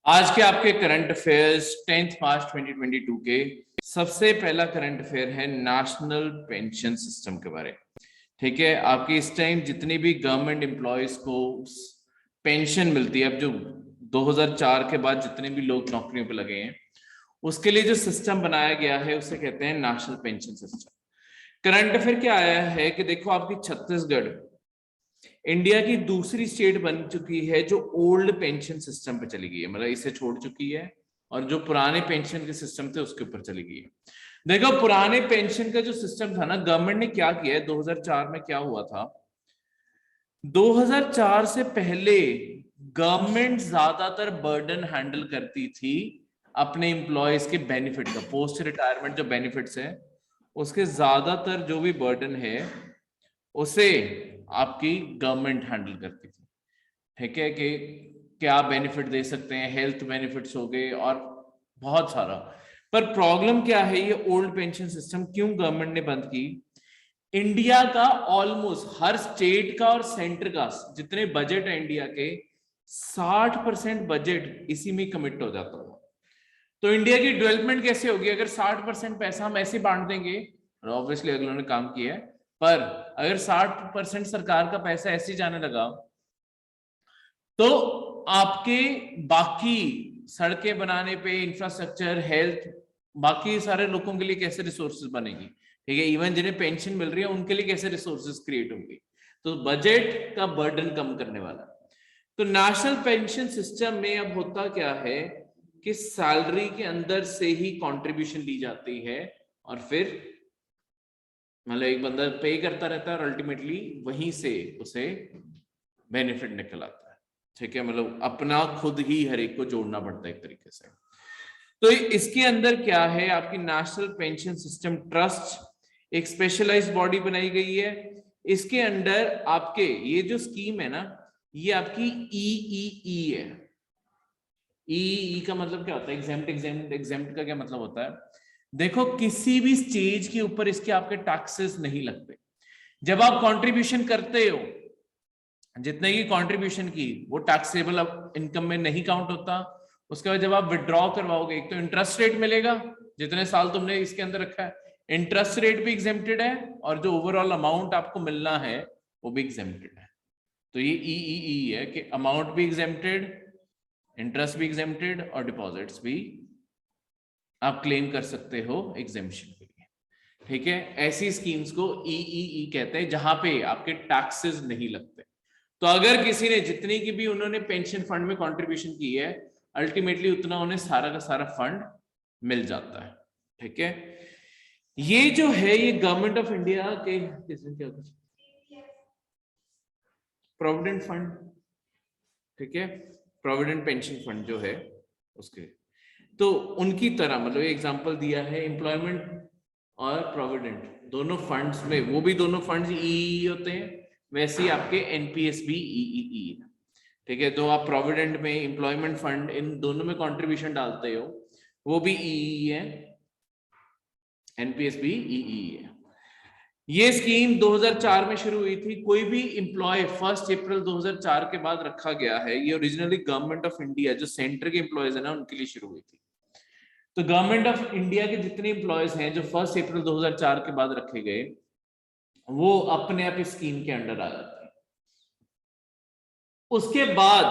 आज के आपके करंट अफेयर्स 10 मार्च 2022 के सबसे पहला करंट अफेयर है नेशनल पेंशन सिस्टम के बारे में। ठीक है, आपकी इस टाइम जितनी भी गवर्नमेंट एम्प्लॉयज को पेंशन मिलती है, अब जो 2004 के बाद जितने भी लोग नौकरियों पे लगे हैं उसके लिए जो सिस्टम बनाया गया है उसे कहते हैं national pension system. Current affair क्या आया है कि देखो, आपकी छत्तीसगढ़ इंडिया की दूसरी स्टेट बन चुकी है जो ओल्ड पेंशन सिस्टम पे चली गई है, मतलब इसे छोड़ चुकी है और जो पुराने पेंशन के सिस्टम थे उसके ऊपर चली गई है। देखो, पुराने पेंशन का जो सिस्टम था ना, गवर्नमेंट ने क्या किया है 2004 में, क्या हुआ था 2004 से पहले गवर्नमेंट ज्यादातर बर्डन हैंडल करती थी अपने एम्प्लॉयज के बेनिफिट का, पोस्ट रिटायरमेंट जो बेनिफिट्स है उसके ज्यादातर जो भी बर्डन है उसे आपकी गवर्नमेंट हैंडल करती थी। ठीक है, कि क्या बेनिफिट दे सकते हैं, हेल्थ बेनिफिट्स हो गए और बहुत सारा। पर प्रॉब्लम क्या है, ये ओल्ड पेंशन सिस्टम क्यों गवर्नमेंट ने बंद की? इंडिया का ऑलमोस्ट हर स्टेट का और सेंटर का जितने बजट है इंडिया के 60% बजट इसी में कमिट हो जाता होगा। तो इंडिया की डेवलपमेंट कैसे होगी अगर 60% पैसा हम ऐसे बांट देंगे? ऑब्वियसली अगलों ने काम किया है, पर अगर 60% सरकार का पैसा ऐसे जाने लगा तो आपके बाकी सड़कें बनाने पे, इंफ्रास्ट्रक्चर, हेल्थ, बाकी सारे लोगों के लिए कैसे रिसोर्सेज बनेगी? ठीक है, इवन जिन्हें पेंशन मिल रही है उनके लिए कैसे रिसोर्सेज क्रिएट होंगे? तो बजट का बर्डन कम करने वाला। तो नेशनल पेंशन सिस्टम में अब होता क्या है कि सैलरी के अंदर से ही कंट्रीब्यूशन ली जाती है और फिर मतलब एक बंदा पे करता रहता है और अल्टीमेटली वहीं से उसे बेनिफिट निकल आता है। ठीक है, मतलब अपना खुद ही हर एक को जोड़ना पड़ता है एक तरीके से। तो इसके अंदर क्या है, आपकी नेशनल पेंशन सिस्टम ट्रस्ट एक स्पेशलाइज्ड बॉडी बनाई गई है। इसके अंडर आपके ये जो स्कीम है ना, ये आपकी ईईई है। ईईई का मतलब क्या होता है? एग्जेम्प्ट। एग्जेम्प्ट का क्या मतलब होता है? देखो, किसी भी स्टेज के ऊपर इसके आपके टैक्सेस नहीं लगते। जब आप कंट्रीब्यूशन करते हो, जितने की कंट्रीब्यूशन की वो टैक्सेबल इनकम में नहीं काउंट होता। उसके बाद जब आप विड्रॉ करवाओगे, एक तो इंटरेस्ट रेट मिलेगा जितने साल तुमने इसके अंदर रखा है, इंटरेस्ट रेट भी एग्जेम्प्टेड है और जो ओवरऑल अमाउंट आपको मिलना है वो भी एग्जेम्प्टेड है। तो ये ईईई है कि अमाउंट भी एग्जेम्प्टेड, इंटरेस्ट भी एग्जेम्प्टेड और डिपॉजिट्स भी आप क्लेम कर सकते हो एग्जेम्पशन के लिए। ठीक है, ऐसी स्कीम्स को ईईई कहते हैं जहां पे आपके टैक्सेस नहीं लगते। तो अगर किसी ने जितनी की भी उन्होंने पेंशन फंड में कंट्रीब्यूशन की है, अल्टीमेटली उतना उन्हें सारा का सारा फंड मिल जाता है। ठीक है, ये जो है ये गवर्नमेंट ऑफ इंडिया के क्या कुछ प्रोविडेंट फंड, ठीक है, प्रोविडेंट पेंशन फंड जो है उसके, तो उनकी तरह मतलब एग्जांपल दिया है एम्प्लॉयमेंट और प्रोविडेंट दोनों फंड्स में, वो भी दोनों फंड्स ईई होते हैं, वैसे ही आपके एनपीएस भी ईई है। ठीक है, तो आप प्रोविडेंट में, एम्प्लॉयमेंट फंड, इन दोनों में कंट्रीब्यूशन डालते हो, वो भी ईई है, एनपीएस भी ईई है। ये स्कीम 2004 में शुरू हुई थी। कोई भी एम्प्लॉय 1 अप्रैल 2004 के बाद रखा गया है। ये ओरिजिनली गवर्नमेंट ऑफ इंडिया जो सेंटर के एम्प्लॉयज है ना उनके लिए शुरू हुई थी। तो गवर्नमेंट ऑफ इंडिया के जितने एम्प्लॉयज हैं जो 1 अप्रैल 2004 के बाद रखे गए, वो अपने आप इस स्कीम के अंडर आ जाते हैं। उसके बाद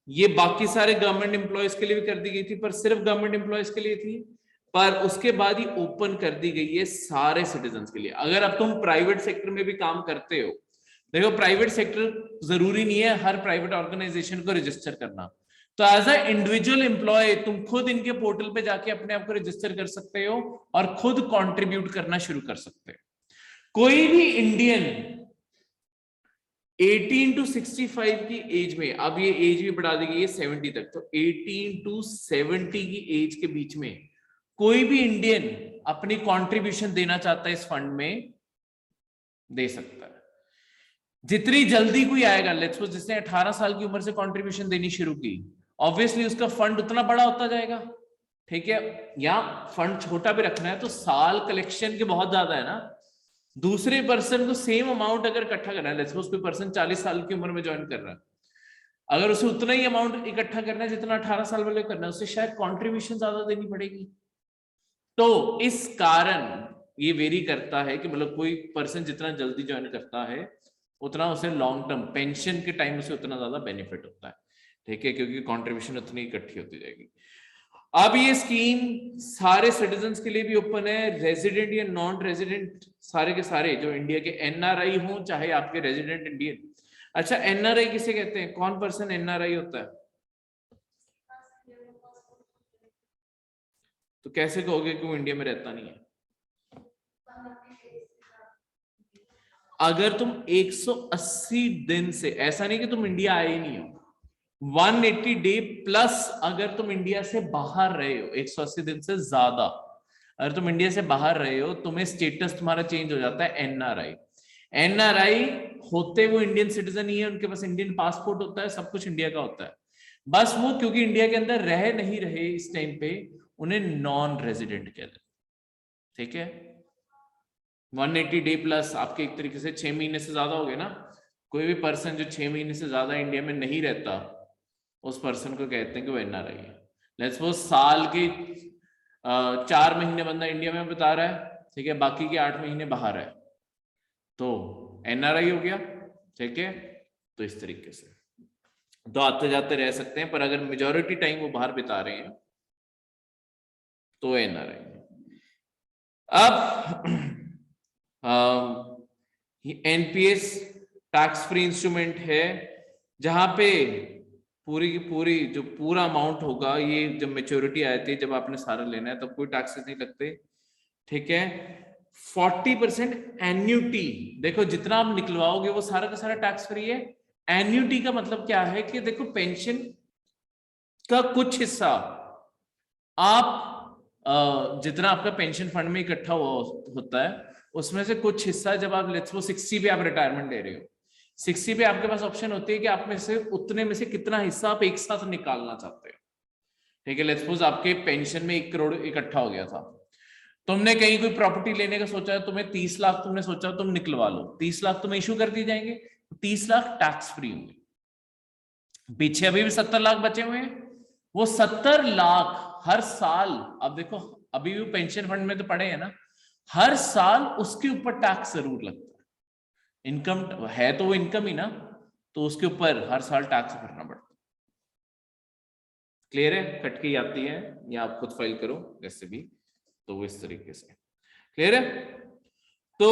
ये बाकी सारे गवर्नमेंट एम्प्लॉयज के लिए भी कर दी गई थी, पर सिर्फ गवर्नमेंट एम्प्लॉयज के लिए थी। पर उसके बाद ही ओपन कर दी गई है सारे सिटीजन्स के लिए। अगर अब तुम प्राइवेट सेक्टर में भी काम करते हो, देखो प्राइवेट सेक्टर जरूरी नहीं है हर प्राइवेट ऑर्गेनाइजेशन को रजिस्टर करना। तो एज अ इंडिविजुअल एम्प्लॉय तुम खुद इनके पोर्टल पे जाके अपने आप को रजिस्टर कर सकते हो और खुद कंट्रीब्यूट करना शुरू कर सकते हो। कोई भी इंडियन 18 टू 65 की एज में, अब ये एज भी बढ़ा दी गई है 70 तक, तो 18 टू 70 की एज के बीच में कोई भी इंडियन अपनी कंट्रीब्यूशन देना चाहता है इस फंड में, दे सकता है। जितनी जल्दी कोई आएगा, लेट्स सपोज जिसने 18 साल की उम्र से कंट्रीब्यूशन देनी शुरू की, ऑब्वियसली उसका फंड उतना बड़ा होता जाएगा। ठीक है, या फंड छोटा भी रखना है तो साल कलेक्शन के बहुत ज्यादा है ना, दूसरे पर्सन को सेम अमाउंट अगर इकट्ठा करना है, लेट्स सपोज कोई पर्सन 40 साल की उम्र में ज्वाइन कर रहा है अगर उसे उतना ही अमाउंट इकट्ठा करना है जितना 18 साल वाले करना है, उसे शायद कंट्रीब्यूशन ज्यादा देनी पड़ेगी। तो इस कारण ये वेरी करता है कि मतलब कोई पर्सन जितना जल्दी ज्वाइन करता है उतना उसे लॉन्ग टर्म पेंशन के टाइम उसे उतना ज्यादा बेनिफिट होता है, ठीक है, क्योंकि कंट्रीब्यूशन उतनी इकट्ठी होती जाएगी। अब ये स्कीम सारे सिटीजन्स के लिए भी ओपन है, रेजिडेंट या नॉन रेजिडेंट, सारे के सारे जो इंडिया के एनआरआई हो चाहे आपके रेजिडेंट इंडियन। अच्छा, एनआरआई किसे कहते हैं? कौन पर्सन एनआरआई होता है? तो कैसे कहोगे कि वो इंडिया में रहता नहीं है? अगर तुम 180 दिन से, ऐसा नहीं कि तुम इंडिया आए ही नहीं हो, 180 डे प्लस अगर तुम इंडिया से बाहर रहे हो 180 दिन से ज्यादा, अगर तुम इंडिया से बाहर रहे हो, तुम्हें स्टेटस तुम्हारा चेंज हो जाता है एनआरआई। एनआरआई होते वो इंडियन सिटीजन ही है, उनके पास इंडियन पासपोर्ट होता है, सब कुछ इंडिया का होता है, बस वो क्योंकि इंडिया के अंदर रह नहीं रहे इस टाइम पे, उन्हें नॉन रेजिडेंट कहते हैं, ठीक है। 180 डे प्लस आपके एक तरीके से 6 महीने से ज्यादा हो गए ना। कोई भी पर्सन जो 6 महीने से ज्यादा इंडिया में नहीं रहता, उस पर्सन को कहते हैं कि वो एनआरआई है। लेट्स सपोज साल के 4 महीने बंदा इंडिया में बिता रहा है, ठीक है, बाकी के 8 महीने बाहर है, तो एनआरआई हो गया, ठीक है। तो इस तरीके से तो आते जाते रह सकते हैं, पर अगर मेजोरिटी टाइम वो बाहर बिता रहे हैं तो एनआरआई। अब एनपीएस टैक्स फ्री इंस्ट्रूमेंट है, जहां पे पूरी की पूरी जो पूरा अमाउंट होगा, ये जब मेच्योरिटी आती है, जब आपने सारा लेना है, तब कोई टैक्सेस नहीं लगते, ठीक है। 40% एन्युटी, देखो जितना आप निकलवाओगे वो सारा का सारा टैक्स फ्री है। एन्युटी का मतलब क्या है कि देखो पेंशन का कुछ हिस्सा आप जितना आपका पेंशन फंड में इकट्ठा होता है, उसमें से कुछ हिस्सा जब आप लेट्स सपोज 60 पे आप रिटायरमेंट ले रहे हो, 60 पे आपके पास ऑप्शन होती है कि आप में से उतने में से कितना हिस्सा आप एक साथ निकालना चाहते हो, ठीक है। लेट्स सपोज आपके पेंशन में 1 करोड़ इकट्ठा हो गया था, तुमने कहीं कोई प्रॉपर्टी लेने का सोचा, तुम्हें 30 लाख तुमने सोचा तुम निकलवा लो, 30 लाख तुम्हें इशू कर दिए जाएंगे, 30 लाख टैक्स फ्री होंगे। पीछे अभी भी 70 लाख बचे हुए हैं, वो 70 लाख हर साल, अब देखो अभी भी पेंशन फंड में तो पड़े हैं ना, हर साल उसके ऊपर टैक्स जरूर लगता है। इनकम है तो वो इनकम ही ना, तो उसके ऊपर हर साल टैक्स भरना पड़ता है। क्लियर है? कट के आती है या आप खुद फाइल करो जैसे भी, तो वो इस तरीके से क्लियर है। तो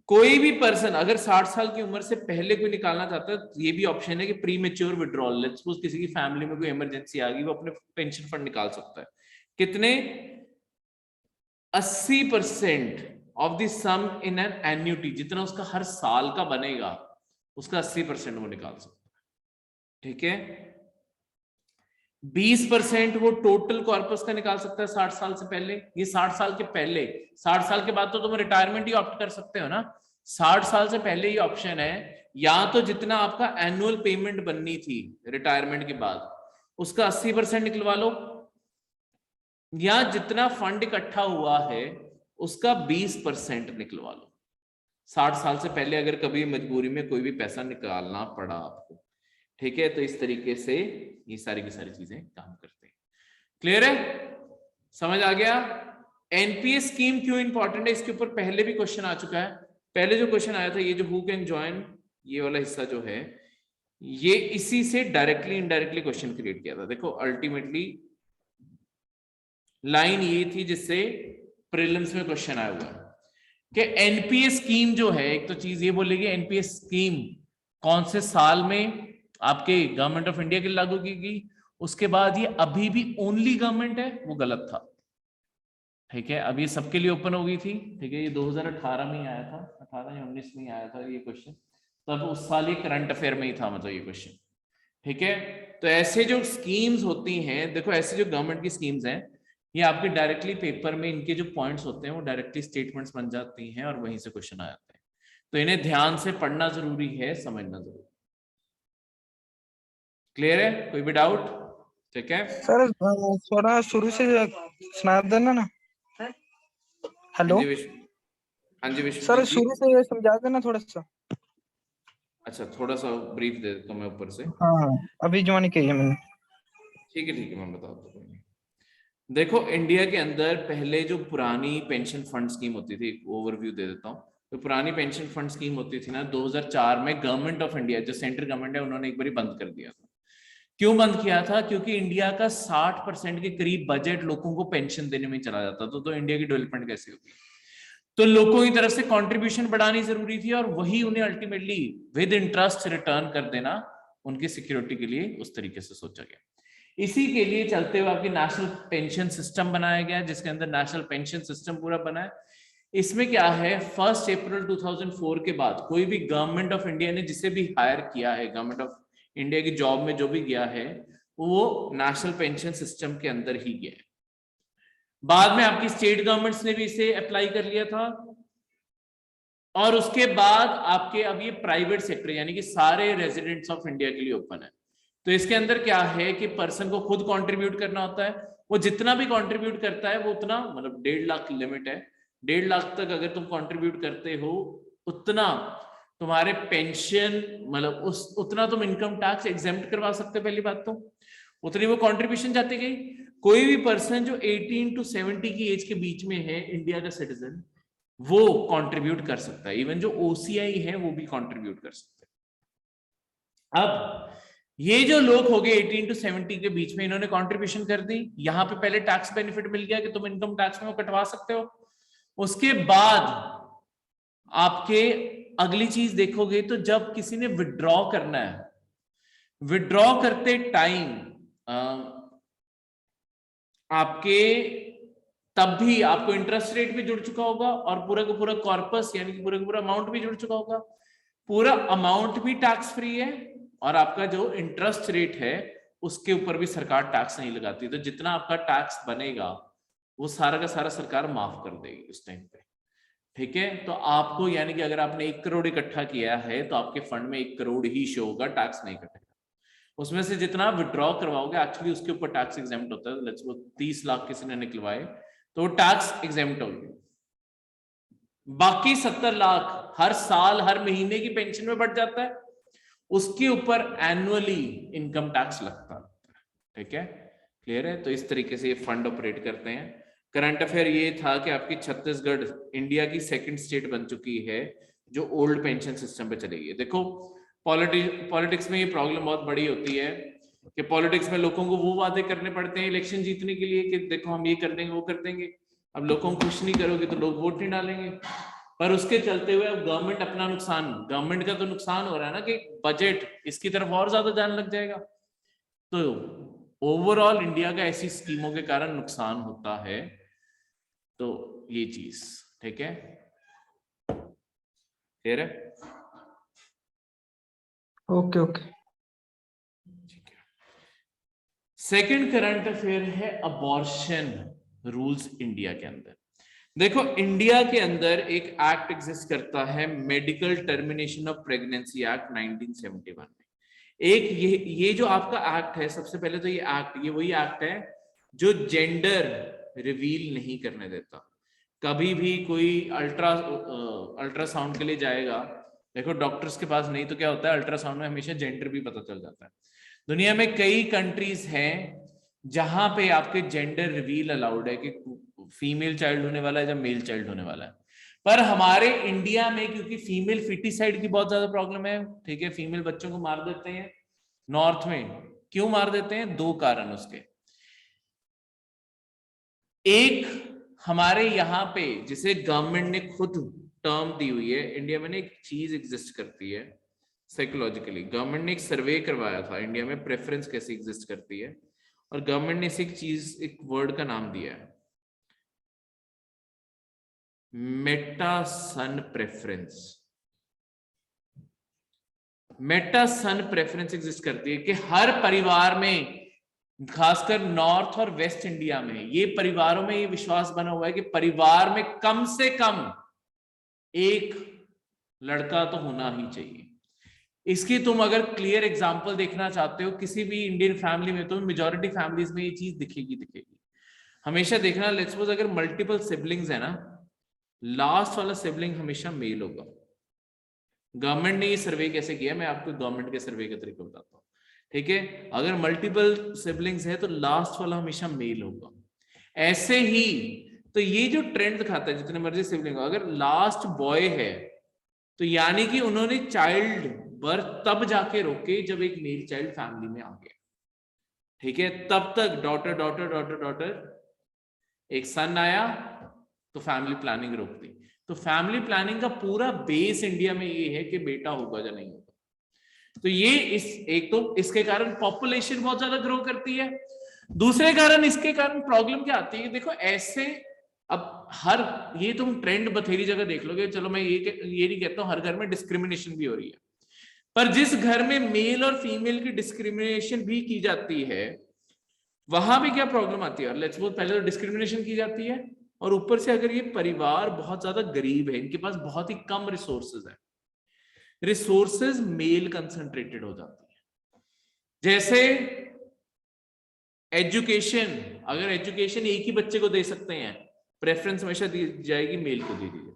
कोई भी पर्सन अगर 60 साल की उम्र से पहले कोई निकालना चाहता है, तो ये भी ऑप्शन है कि pre mature withdrawal, let's suppose किसी की फैमिली में कोई इमरजेंसी आ गई, वो अपने पेंशन फंड निकाल सकता है। कितने? 80% of the sum in an annuity, जितना उसका हर साल का बनेगा उसका 80% वो निकाल सकता है, ठीक है। 20% वो टोटल कॉर्पस का निकाल सकता है 60 साल से पहले। ये 60 साल के पहले, 60 साल के बाद तो तुम रिटायरमेंट ही ऑप्ट कर सकते हो ना, 60 साल से पहले ये ऑप्शन है, या तो जितना आपका एनुअल पेमेंट बननी थी रिटायरमेंट के बाद उसका 80% निकलवा लो, या जितना फंड इकट्ठा हुआ है उसका 20% निकलवा लो। 60 साल से पहले अगर कभी मजबूरी में कोई भी पैसा निकालना पड़ा आपको, ठीक है, तो इस तरीके से ये सारी की सारी चीजें काम करते हैं। क्लियर है? समझ आ गया? एनपीएस स्कीम क्यों इंपॉर्टेंट है, इसके ऊपर पहले भी क्वेश्चन आ चुका है। पहले जो क्वेश्चन आया था, ये जो हु कैन ज्वाइन, ये वाला हिस्सा जो है, ये इसी से डायरेक्टली इनडायरेक्टली क्वेश्चन क्रिएट किया था। देखो अल्टीमेटली लाइन ये थी जिससे प्रीलिम्स में क्वेश्चन आया हुआ है कि एनपीएस स्कीम जो है, एक तो चीज ये बोलेगी एनपीएस स्कीम कौन से साल में आपके गवर्नमेंट ऑफ इंडिया के लागू की गई, उसके बाद ये अभी भी ओनली गवर्नमेंट है, वो गलत था, ठीक है। अब ये सबके लिए ओपन हो गई थी, ठीक है, ये 2018 में ही आया था, 18 या 19 में ही आया था ये क्वेश्चन, तब उस साल ये करंट अफेयर में ही था, मतलब ये क्वेश्चन, ठीक है। तो ऐसे जो स्कीम्स होती हैं, देखो ऐसे जो गवर्नमेंट की स्कीम्स हैं, ये आपके डायरेक्टली पेपर में इनके जो पॉइंट्स होते हैं वो डायरेक्टली स्टेटमेंट्स बन जाती हैं और वहीं से क्वेश्चन आ जाते हैं, तो इन्हें ध्यान से पढ़ना जरूरी है, समझना जरूरी। क्लियर है? कोई भी डाउट? ठीक है सर, थोड़ा शुरू से सुना देना ना। हेलो हाँ जी विश्व, हाँ जी विश्व सर, जी। शुरू से समझा देना थोड़ा सा। अच्छा, थोड़ा सा ब्रीफ दे देता हूँ मैं ऊपर से। हाँ, अभी ज्वाइन की है मैंने। ठीक है, मैं बताता हूँ, कोई नहीं। देखो, इंडिया के अंदर पहले जो पुरानी पेंशन फंड स्कीम होती थी, एक ओवरव्यू दे देता हूँ। तो पुरानी पेंशन फंड स्कीम होती थी ना, 2004 में गवर्नमेंट ऑफ इंडिया, जो सेंट्रल गवर्नमेंट है, उन्होंने एक बार बंद कर दिया था। क्यों बंद किया था? क्योंकि इंडिया का 60% के करीब बजट लोगों को पेंशन देने में चला जाता था, तो इंडिया की डेवलपमेंट कैसे होगी? तो लोगों की तरफ से कंट्रीब्यूशन बढ़ानी जरूरी थी, और वही उन्हें अल्टीमेटली विद इंटरेस्ट रिटर्न कर देना उनकी सिक्योरिटी के लिए उस तरीके से सोचा गया। इसी के लिए चलते हुए आपकी नेशनल पेंशन सिस्टम बनाया गया, जिसके अंदर नेशनल पेंशन सिस्टम पूरा बना है। इसमें क्या है, 1 अप्रैल 2004 के बाद कोई भी गवर्नमेंट ऑफ इंडिया ने जिसे भी हायर किया है, गवर्नमेंट ऑफ इंडिया की जॉब में जो भी गया है, वो नेशनल पेंशन सिस्टम के अंदर ही गया है। बाद में आपकी स्टेट गवर्नमेंट्स ने भी इसे अप्लाई कर लिया था, और उसके बाद आपके अब ये प्राइवेट सेक्टर यानी कि सारे रेजिडेंट्स ऑफ इंडिया के लिए ओपन है। तो इसके अंदर क्या है कि पर्सन को खुद कंट्रीब्यूट करना होता है। वो जितना भी कंट्रीब्यूट करता है वो उतना, मतलब 1.5 लाख लिमिट है, 1.5 लाख तक अगर तुम कंट्रीब्यूट करते हो, उतना तुम्हारे पेंशन, मतलब उस उतना तुम इनकम टैक्स एग्जेम्प्ट करवा सकते हो। पहली बात तो उतनी वो कंट्रीब्यूशन जाती गई। कोई भी पर्सन जो 18 to 70 की एज के बीच में है, इंडिया का सिटीजन, वो कंट्रीब्यूट कर सकता है। इवन जो ओसीआई है वो भी कंट्रीब्यूट कर सकते हैं। अब ये जो लोग हो गए 18 to 70 के बीच में, इन्होंने कंट्रीब्यूशन कर दी, यहां पे पहले टैक्स बेनिफिट मिल गया कि तुम इनकम टैक्स में वो कटवा सकते हो। उसके बाद आपके अगली चीज देखोगे तो जब किसी ने विड्रॉ करना है, विड्रॉ करते टाइम आपके तब भी आपको इंटरेस्ट रेट भी जुड़ चुका होगा, और पूरा का पूरा कॉर्पस यानी कि पूरा का पूरा अमाउंट भी जुड़ चुका होगा। पूरा अमाउंट भी टैक्स फ्री है, और आपका जो इंटरेस्ट रेट है उसके ऊपर भी सरकार टैक्स नहीं लगाती। तो जितना आपका टैक्स बनेगा वो सारा का सारा सरकार माफ कर देगी उस टाइम पे। ठीक है, तो आपको यानी कि अगर आपने 1 करोड़ इकट्ठा किया है तो आपके फंड में 1 करोड़ ही शो होगा, टैक्स नहीं कटेगा। उसमें से जितना विड्रॉ करवाओगे एक्चुअली उसके ऊपर टैक्स एग्जेम्प्ट होता है। लेट्स वो 30 लाख किसी ने निकलवाए तो टैक्स एग्जेम्प्ट होगी। बाकी 70 लाख हर साल हर महीने की पेंशन में बढ़ जाता है, उसके ऊपर एनुअली इनकम टैक्स लगता है। ठीक है, क्लियर है? तो इस तरीके से ये फंड ऑपरेट करते हैं। करंट अफेयर ये था कि आपकी छत्तीसगढ़ इंडिया की सेकंड स्टेट बन चुकी है जो ओल्ड पेंशन सिस्टम पे चलेगी है। देखो, पॉलिटिक्स में ये प्रॉब्लम बहुत बड़ी होती है कि पॉलिटिक्स में लोगों को वो वादे करने पड़ते हैं इलेक्शन जीतने के लिए कि देखो हम ये कर देंगे वो कर देंगे। अब लोगों को खुश नहीं करोगे तो लोग वोट नहीं डालेंगे। पर उसके चलते हुए अब गवर्नमेंट अपना नुकसान, गवर्नमेंट का तो नुकसान हो रहा है ना कि बजट इसकी तरफ और ज्यादा जाने लग जाएगा। तो ओवरऑल इंडिया का ऐसी स्कीमों के कारण नुकसान होता है। तो ये चीज ठीक है, क्लियर है? Okay okay. Second current affair है अबॉर्शन रूल्स इंडिया के अंदर। देखो, इंडिया के अंदर एक एक्ट एग्जिस्ट करता है, medical termination of pregnancy act 1971 में। एक ये जो आपका एक्ट है, सबसे पहले तो ये एक्ट, ये वही एक्ट है जो जेंडर रिवील नहीं करने देता। कभी भी कोई अल्ट्रासाउंड के लिए जाएगा, देखो डॉक्टर्स के पास नहीं तो क्या होता है, अल्ट्रासाउंड में हमेशा जेंडर भी पता चल जाता है। दुनिया में कई कंट्रीज हैं जहां पे आपके जेंडर रिवील अलाउड है कि फीमेल चाइल्ड होने वाला है या मेल चाइल्ड होने वाला है। पर हमारे इंडिया में क्योंकि फीमेल फिटिसाइड की बहुत ज्यादा प्रॉब्लम है, ठीक है, फीमेल बच्चों को मार देते हैं नॉर्थ में। क्यों मार देते हैं? 2 कारण उसके। एक, हमारे यहाँ पे जिसे गवर्नमेंट ने खुद टर्म दी हुई है, इंडिया में ना एक चीज एग्जिस्ट करती है साइकोलॉजिकली। गवर्नमेंट ने एक सर्वे करवाया था इंडिया में प्रेफरेंस कैसे एग्जिस्ट करती है, और गवर्नमेंट ने इसे एक चीज, एक वर्ड का नाम दिया है, मेटा सन प्रेफरेंस। मेटा सन प्रेफरेंस एग्जिस्ट करती है कि हर परिवार में, खासकर नॉर्थ और वेस्ट इंडिया में, ये परिवारों में ये विश्वास बना हुआ है कि परिवार में कम से कम एक लड़का तो होना ही चाहिए। इसकी तुम अगर क्लियर एग्जांपल देखना चाहते हो किसी भी इंडियन फैमिली में, तो मेजॉरिटी फैमिलीज में ये चीज दिखेगी। हमेशा देखना, लेट्स सपोज अगर मल्टीपल सिबलिंग्स है ना, लास्ट वाला सिबलिंग हमेशा मेल होगा। गवर्नमेंट ने ये सर्वे कैसे किया, मैं आपको गवर्नमेंट के सर्वे का तरीका बताता हूँ। ठीक है, अगर मल्टीपल सिबलिंग्स है तो लास्ट वाला हमेशा मेल होगा। ऐसे ही तो ये जो ट्रेंड दिखाता है जितने मर्जी सिबलिंग हो, अगर लास्ट बॉय है तो यानी कि उन्होंने चाइल्ड बर्थ तब जाके रोके जब एक मेल चाइल्ड फैमिली में आ गया। ठीक है, तब तक डॉटर डॉटर डॉटर डॉटर, एक सन आया तो फैमिली प्लानिंग रोक दी। तो फैमिली प्लानिंग का पूरा बेस इंडिया में ये है कि बेटा होगा या नहीं होगा। तो ये इस एक तो इसके कारण पॉपुलेशन बहुत ज्यादा ग्रो करती है। दूसरे कारण इसके कारण प्रॉब्लम क्या आती है, देखो ऐसे अब हर ये तुम ट्रेंड बथेरी जगह देख लोगे, चलो मैं ये नहीं कहता हूं हर घर में डिस्क्रिमिनेशन भी हो रही है, पर जिस घर में मेल और फीमेल की डिस्क्रिमिनेशन भी की जाती है वहां भी क्या प्रॉब्लम आती है। लेट्स सपोज पहले तो डिस्क्रिमिनेशन की जाती है और ऊपर से अगर ये परिवार बहुत ज्यादा गरीब है, इनके पास बहुत ही कम रिसोर्सेज है, रिसोर्सेज मेल कंसंट्रेटेड हो जाती है। जैसे एजुकेशन, अगर एजुकेशन एक ही बच्चे को दे सकते हैं, प्रेफरेंस हमेशा दी जाएगी मेल को दी जाएगी।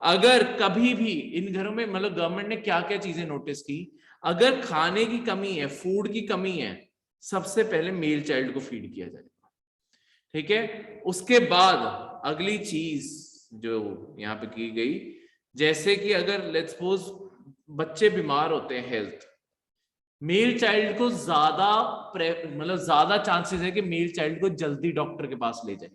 अगर कभी भी इन घरों में मतलब गवर्नमेंट ने क्या क्या चीजें नोटिस की, अगर खाने की कमी है, फूड की कमी है, सबसे पहले मेल चाइल्ड को फीड किया जाएगा। ठीक है, उसके बाद अगली चीज जो यहाँ पे की गई, जैसे कि अगर लेट्स सपोज बच्चे बीमार होते हैं, हेल्थ, मेल चाइल्ड को ज्यादा मतलब ज्यादा चांसेस है कि मेल चाइल्ड को जल्दी डॉक्टर के पास ले जाए।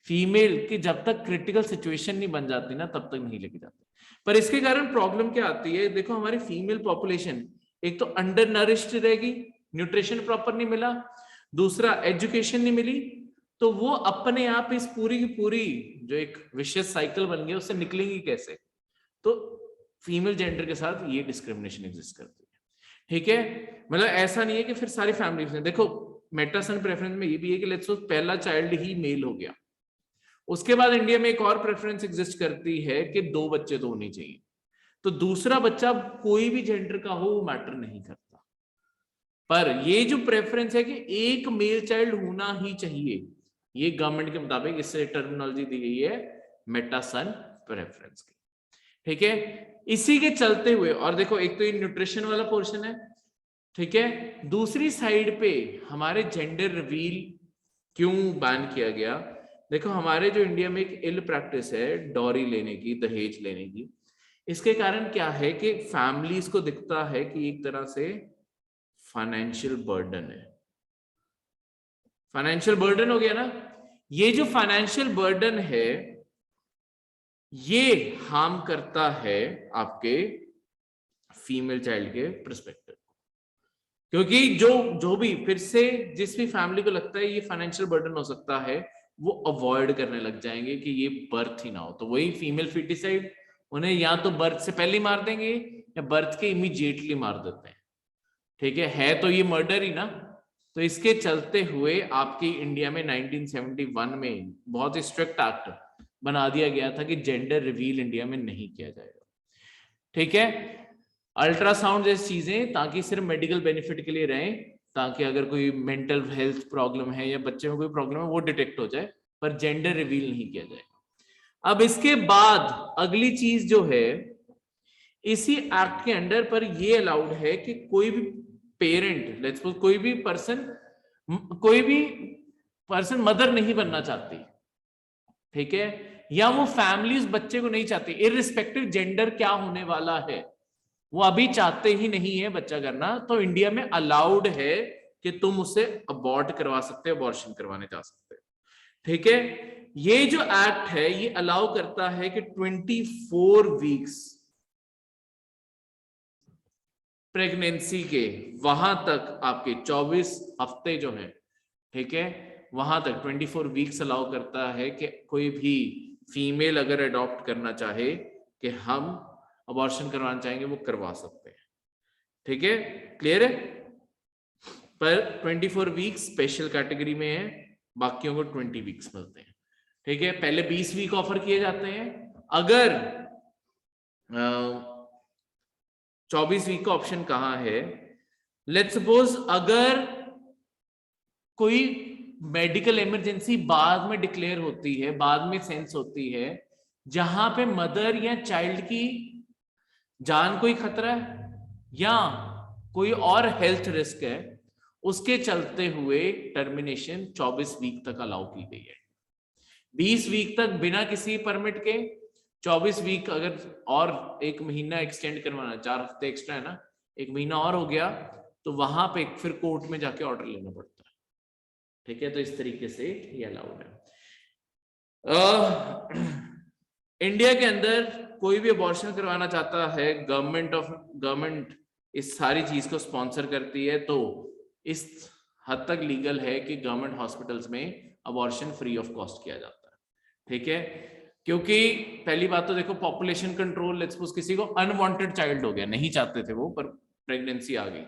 फीमेल की जब तक क्रिटिकल सिचुएशन नहीं बन जाती ना तब तक नहीं लेके जाते। पर इसके कारण प्रॉब्लम क्या आती है, देखो हमारी फीमेल पॉपुलेशन एक तो अंडर नरिश्ड रहेगी, न्यूट्रिशन प्रॉपर नहीं मिला, दूसरा एजुकेशन नहीं मिली, तो वो अपने आप इस पूरी की पूरी जो एक विशियस साइकिल बन गया उससे निकलेंगी कैसे। तो फीमेल जेंडर के साथ ये डिस्क्रिमिनेशन एग्जिस्ट करती है। ठीक है, मतलब ऐसा नहीं है कि फिर सारी फैमिलीज में, देखो मेटासन प्रेफरेंस में ये भी है कि लेट्स सपोज पहला चाइल्ड ही मेल हो गया, उसके बाद इंडिया में एक और प्रेफरेंस एग्जिस्ट करती है कि 2 बच्चे तो होने चाहिए, तो दूसरा बच्चा कोई भी जेंडर का हो वो मैटर नहीं करता। पर ये जो प्रेफरेंस है कि एक मेल चाइल्ड होना ही चाहिए, ये गवर्नमेंट के मुताबिक इससे टर्मिनोलॉजी दी गई है मेटासन प्रेफरेंस की। ठीक है, इसी के चलते हुए, और देखो एक तो ये न्यूट्रिशन वाला पोर्शन है, ठीक है, दूसरी साइड पे हमारे जेंडर रिवील क्यों बैन किया गया। देखो हमारे जो इंडिया में एक इल प्रैक्टिस है डॉरी लेने की, दहेज लेने की, इसके कारण क्या है कि फैमिलीज को दिखता है कि एक तरह से फाइनेंशियल बर्डन है। फाइनेंशियल बर्डन हो गया ना, ये जो फाइनेंशियल बर्डन है ये हार्म करता है आपके फीमेल चाइल्ड के पर्सपेक्टिव, क्योंकि जो भी फिर से जिस भी फैमिली को लगता है ये फाइनेंशियल बर्डन हो सकता है, वो अवॉइड करने लग जाएंगे कि ये बर्थ ही ना हो। तो वही फीमेल फिटिसाइड, उन्हें या तो बर्थ से पहले मार देंगे या बर्थ के इमीडिएटली मार देते हैं। ठीक है तो ये मर्डर ही ना। तो इसके चलते हुए आपकी इंडिया में 1971 में बहुत ही स्ट्रिक्ट एक्ट बना दिया गया था कि जेंडर रिवील इंडिया में नहीं किया जाएगा। ठीक है, अल्ट्रासाउंड जैसी चीजें ताकि सिर्फ मेडिकल बेनिफिट के लिए रहें, ताकि अगर कोई मेंटल हेल्थ प्रॉब्लम है या बच्चे में कोई प्रॉब्लम है वो डिटेक्ट हो जाए, पर जेंडर रिवील नहीं किया जाएगा। अब इसके बाद अगली चीज जो है, इसी एक्ट के अंडर पर ये अलाउड है कि कोई भी पेरेंट, लेट्स सपोज कोई भी पर्सन मदर नहीं बनना चाहती, ठीक है, या वो फैमिली उस बच्चे को नहीं चाहती, इररिस्पेक्टिव जेंडर क्या होने वाला है, वो अभी चाहते ही नहीं है बच्चा करना, तो इंडिया में अलाउड है कि तुम उसे अबॉर्ट करवा सकते हो, अबॉर्शन करवाने जा सकते हो। ठीक है, ये जो एक्ट है ये अलाउ करता है कि 24 वीक्स प्रेगनेंसी के वहां तक आपके 24 हफ्ते जो हैं, ठीक है, वहां तक 24 वीक्स अलाउ करता है कि कोई भी फीमेल अगर अडॉप्ट करना चाहे कि हम अबॉर्शन करवाना चाहेंगे वो करवा सकते हैं। ठीक है, क्लियर है। पर 24 वीक्स स्पेशल कैटेगरी में है, बाकियों को 20 वीक्स मिलते हैं। ठीक है, पहले 20 वीक ऑफर किए जाते हैं, अगर 24 वीक का ऑप्शन कहां है, लेट्स सपोज अगर कोई मेडिकल इमरजेंसी बाद में डिक्लेयर होती है, बाद में सेंस होती है, जहां पे मदर या चाइल्ड की जान को ही खतरा है या कोई और हेल्थ रिस्क है, उसके चलते हुए टर्मिनेशन 24 वीक तक अलाउ की गई है। 20 वीक तक बिना किसी परमिट के, 24 वीक अगर और 1 महीना एक्सटेंड करवाना, 4 हफ्ते एक्स्ट्रा है ना, 1 महीना और हो गया तो वहां पे फिर कोर्ट में जाके ऑर्डर लेना पड़ता है। ठीक है, तो इस तरीके से ये अलाउड है। इंडिया के अंदर कोई भी अबॉर्शन करवाना चाहता है, गवर्नमेंट इस सारी चीज को स्पॉन्सर करती है, तो इस हद तक लीगल है कि गवर्नमेंट हॉस्पिटल्स में अबॉर्शन फ्री ऑफ कॉस्ट किया जाता है। ठीक है, क्योंकि पहली बात तो देखो पॉपुलेशन कंट्रोल, लेट्स सपोज किसी को अनवांटेड चाइल्ड हो गया, नहीं चाहते थे वो पर प्रेगनेंसी आ गई,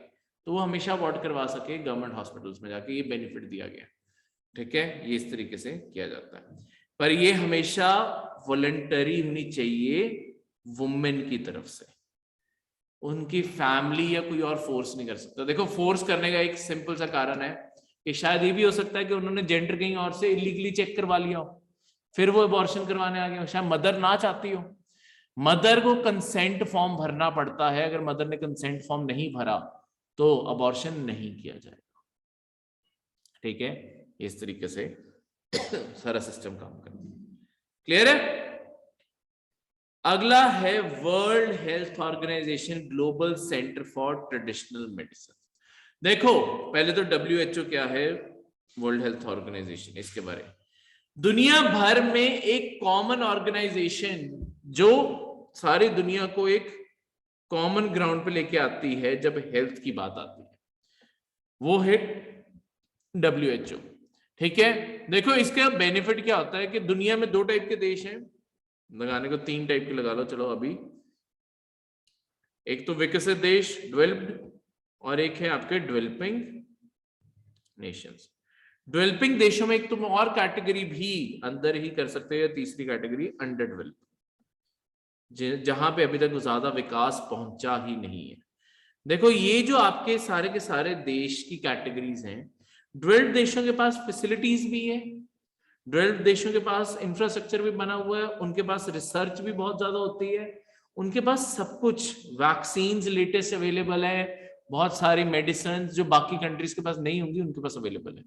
तो वो हमेशा अबॉर्ट करवा सके गवर्नमेंट हॉस्पिटल्स में जाके, ये बेनिफिट दिया गया। ठीक है, ये इस तरीके से किया जाता है, पर ये हमेशा वॉलंटरी होनी चाहिए वुमेन की तरफ से, उनकी फैमिली या कोई और फोर्स नहीं कर सकता। देखो फोर्स करने का एक सिंपल सा कारण है कि शायद ये भी हो सकता है कि उन्होंने जेंडर कहीं और से इलीगली चेक करवा लिया हो, फिर वो अबॉर्शन करवाने आ गए हो, शायद मदर ना चाहती हो। मदर को कंसेंट फॉर्म भरना पड़ता है, अगर मदर ने कंसेंट फॉर्म नहीं भरा तो अबॉर्शन नहीं किया जाएगा। ठीक है, इस तरीके से सारा सिस्टम काम करता है। क्लियर है? अगला है World Health Organization Global Centre for Traditional Medicine. देखो पहले तो WHO क्या है, वर्ल्ड हेल्थ ऑर्गेनाइजेशन, इसके बारे में दुनिया भर में एक कॉमन ऑर्गेनाइजेशन जो सारी दुनिया को एक कॉमन ग्राउंड पे लेके आती है जब हेल्थ की बात आती है, वो है WHO। ठीक है, देखो इसका बेनिफिट क्या होता है कि दुनिया में 2 टाइप के देश हैं, लगाने को 3 टाइप के लगा लो चलो अभी, एक तो विकसित देश डेवलप्ड, और एक है आपके डेवलपिंग नेशंस। डेवलपिंग देशों में एक तुम और कैटेगरी भी अंदर ही कर सकते हो, तीसरी कैटेगरी अंडर डेवलप, जहां पे अभी तक ज्यादा विकास पहुंचा ही नहीं है। देखो ये जो आपके सारे के सारे देश की कैटेगरीज हैं, डेवलप्ड देशों के पास फैसिलिटीज भी है, डेवलप्ड देशों के पास इंफ्रास्ट्रक्चर भी बना हुआ है, उनके पास रिसर्च भी बहुत ज्यादा होती है, उनके पास सब कुछ, वैक्सीन लेटेस्ट अवेलेबल है, बहुत सारी मेडिसिन जो बाकी कंट्रीज के पास नहीं होंगी उनके पास अवेलेबल है।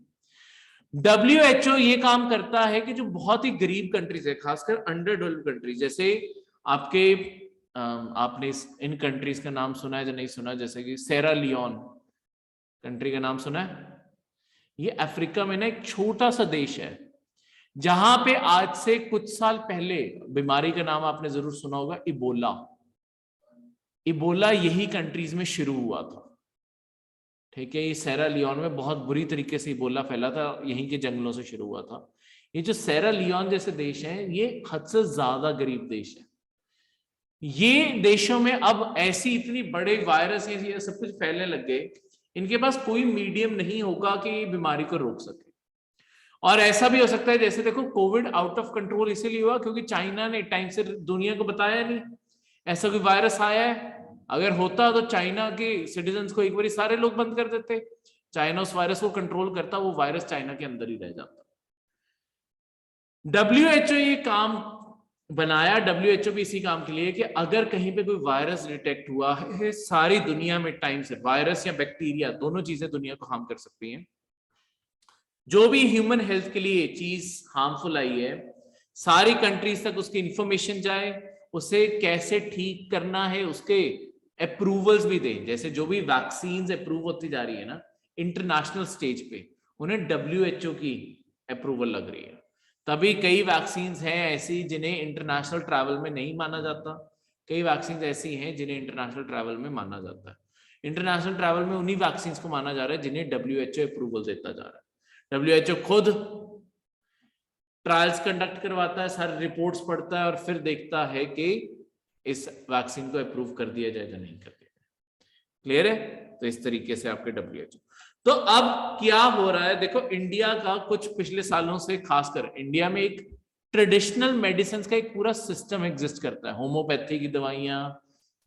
WHO ये काम करता है कि जो बहुत ही गरीब कंट्रीज है, खासकर अंडर डेवलप्ड कंट्रीज, जैसे आपके आपने इन कंट्रीज का नाम सुना है या नहीं सुना, जैसे कि सेरा लियोन कंट्री का नाम सुना है? ये अफ्रीका में ना एक छोटा सा देश है जहां पे आज से कुछ साल पहले बीमारी का नाम आपने जरूर सुना होगा, इबोला। इबोला यही कंट्रीज में शुरू हुआ था। ठीक है, ये सेरा लियोन में बहुत बुरी तरीके से इबोला फैला था, यहीं के जंगलों से शुरू हुआ था। ये जो सेरा लियोन जैसे देश हैं, ये हद से ज्यादा गरीब देश है। ये देशों में अब ऐसी इतनी बड़े वायरस ये सब कुछ फैलने लग गए, इनके पास कोई मीडियम नहीं होगा कि ये बीमारी को रोक सके। और ऐसा भी हो सकता है, जैसे देखो कोविड आउट ऑफ कंट्रोल इसीलिए हुआ क्योंकि चाइना ने टाइम से दुनिया को बताया नहीं ऐसा कोई वायरस आया है। अगर होता तो चाइना के सिटीजन्स को एक बार सारे लोग बंद कर देते, चाइना उस वायरस को कंट्रोल करता, वो वायरस चाइना के अंदर ही रह जाता। WHO ये काम बनाया, WHO भी इसी काम के लिए कि अगर कहीं पे कोई वायरस डिटेक्ट हुआ है सारी दुनिया में टाइम से, वायरस या बैक्टीरिया दोनों चीजें दुनिया को हार्म कर सकती हैं, जो भी ह्यूमन हेल्थ के लिए चीज हार्मफुल आई है सारी कंट्रीज तक उसकी इंफॉर्मेशन जाए, उसे कैसे ठीक करना है उसके अप्रूवल्स भी दें। जैसे जो भी वैक्सीन अप्रूव होती जा रही है ना इंटरनेशनल स्टेज पे, उन्हें WHO की अप्रूवल लग रही है। तभी कई वैक्सीन हैं ऐसी जिन्हें इंटरनेशनल ट्रैवल में नहीं माना जाता, कई वैक्सीन ऐसी हैं जिन्हें इंटरनेशनल ट्रैवल में माना जाता है। इंटरनेशनल ट्रैवल में उन्हीं वैक्सीन को माना जा रहा है जिन्हें WHO अप्रूवल देता जा रहा है। WHO खुद ट्रायल्स कंडक्ट करवाता है, सारी रिपोर्ट्स पढ़ता है और फिर देखता है कि इस वैक्सीन को अप्रूव कर दिया जाए या नहीं कर दिया जाए। क्लियर है? तो इस तरीके से आपके WHO। तो अब क्या हो रहा है, देखो इंडिया का कुछ पिछले सालों से, खासकर इंडिया में एक ट्रेडिशनल मेडिसिन का एक पूरा सिस्टम एग्जिस्ट करता है, होम्योपैथी की दवाइयां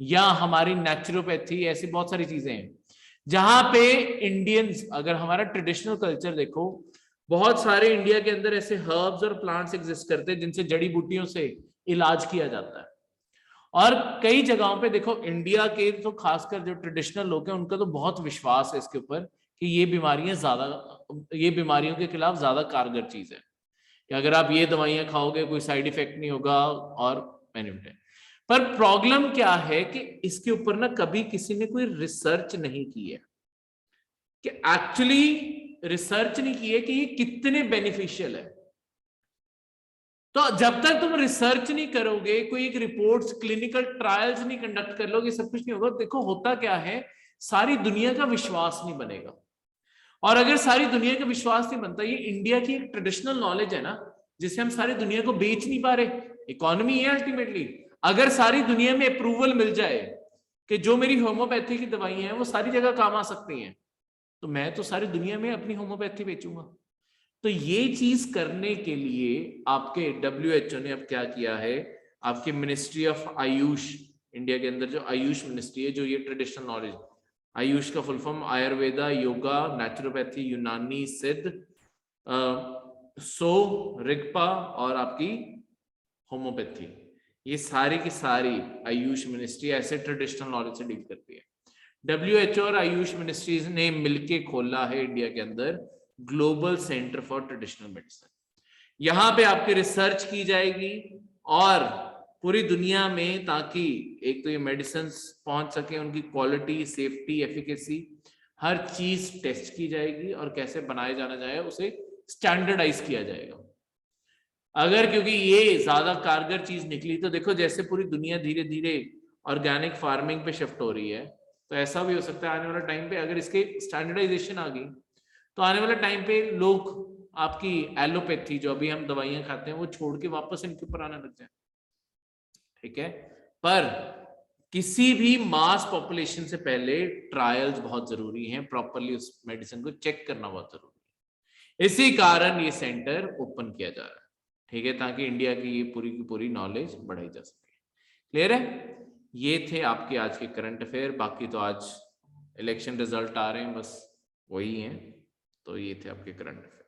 या हमारी नेचुरोपैथी, ऐसी बहुत सारी चीजें हैं जहां पे इंडियंस, अगर हमारा ट्रेडिशनल कल्चर देखो, बहुत सारे इंडिया के अंदर ऐसे हर्ब्स और प्लांट्स एग्जिस्ट करते हैं जिनसे जड़ी बूटियों से इलाज किया जाता है। और कई जगहों पे देखो, इंडिया के तो खासकर जो ट्रेडिशनल लोग हैं उनका तो बहुत विश्वास है इसके ऊपर कि ये बीमारियों के खिलाफ ज्यादा कारगर चीज है, कि अगर आप ये दवाइयां खाओगे कोई साइड इफेक्ट नहीं होगा और बेनिफिट है। पर प्रॉब्लम क्या है कि इसके ऊपर ना कभी किसी ने कोई रिसर्च नहीं की है, कि एक्चुअली रिसर्च नहीं की है कि ये कितने बेनिफिशियल है। तो जब तक तुम रिसर्च नहीं करोगे, कोई एक रिपोर्ट्स, क्लिनिकल ट्रायल्स नहीं कंडक्ट कर लोगे, सब कुछ नहीं होगा। देखो होता क्या है, सारी दुनिया का विश्वास नहीं बनेगा, और अगर सारी दुनिया का विश्वास नहीं बनता, ये इंडिया की एक ट्रेडिशनल नॉलेज है ना, जिसे हम सारी दुनिया को बेच नहीं पा रहे। इकोनॉमी है अल्टीमेटली। अगर सारी दुनिया में अप्रूवल मिल जाए कि जो मेरी होम्योपैथी की दवाइयां हैं वो सारी जगह काम आ सकती हैं, तो मैं तो सारी दुनिया में अपनी होम्योपैथी बेचूंगा। तो ये चीज करने के लिए आपके WHO ने अब क्या किया है, आपके मिनिस्ट्री ऑफ आयुष, इंडिया के अंदर जो आयुष मिनिस्ट्री है, जो ये ट्रेडिशनल नॉलेज, आयुष का full form Ayurveda, yoga, naturopathy, यूनानी, सिद्ध, रिगपा और आपकी होम्योपैथी, ये सारी की सारी आयुष मिनिस्ट्री ऐसे ट्रेडिशनल नॉलेज से डील करती है। WHO और आयुष मिनिस्ट्रीज ने मिलके खोला है इंडिया के अंदर global Centre for Traditional medicine. यहां पे आपकी रिसर्च की जाएगी और पूरी दुनिया में, ताकि एक तो ये मेडिसिन पहुंच सके, उनकी क्वालिटी, सेफ्टी, एफिकेसी, हर चीज टेस्ट की जाएगी और कैसे बनाया जाना जाए उसे स्टैंडर्डाइज किया जाएगा। अगर क्योंकि ये ज्यादा कारगर चीज निकली तो देखो जैसे पूरी दुनिया धीरे धीरे ऑर्गेनिक फार्मिंग पे शिफ्ट हो रही है, तो ऐसा भी हो सकता है आने वाले टाइम पे अगर इसके स्टैंडर्डाइजेशन आ गई तो आने वाले टाइम पे लोग आपकी एलोपैथी, जो अभी हम दवाइयां खाते हैं, वो छोड़ के वापस इनके ऊपर आने लग जाए। ठीक है, पर किसी भी मास पॉपुलेशन से पहले ट्रायल्स बहुत जरूरी हैं, प्रॉपरली उस मेडिसिन को चेक करना बहुत जरूरी है। इसी कारण ये सेंटर ओपन किया जा रहा है, ठीक है, ताकि इंडिया की ये पूरी की पूरी नॉलेज बढ़ाई जा सके। क्लियर है? ये थे आपके आज के करंट अफेयर। बाकी तो आज इलेक्शन रिजल्ट आ रहे हैं, बस वही हैं। तो ये थे आपके करंट अफेयर।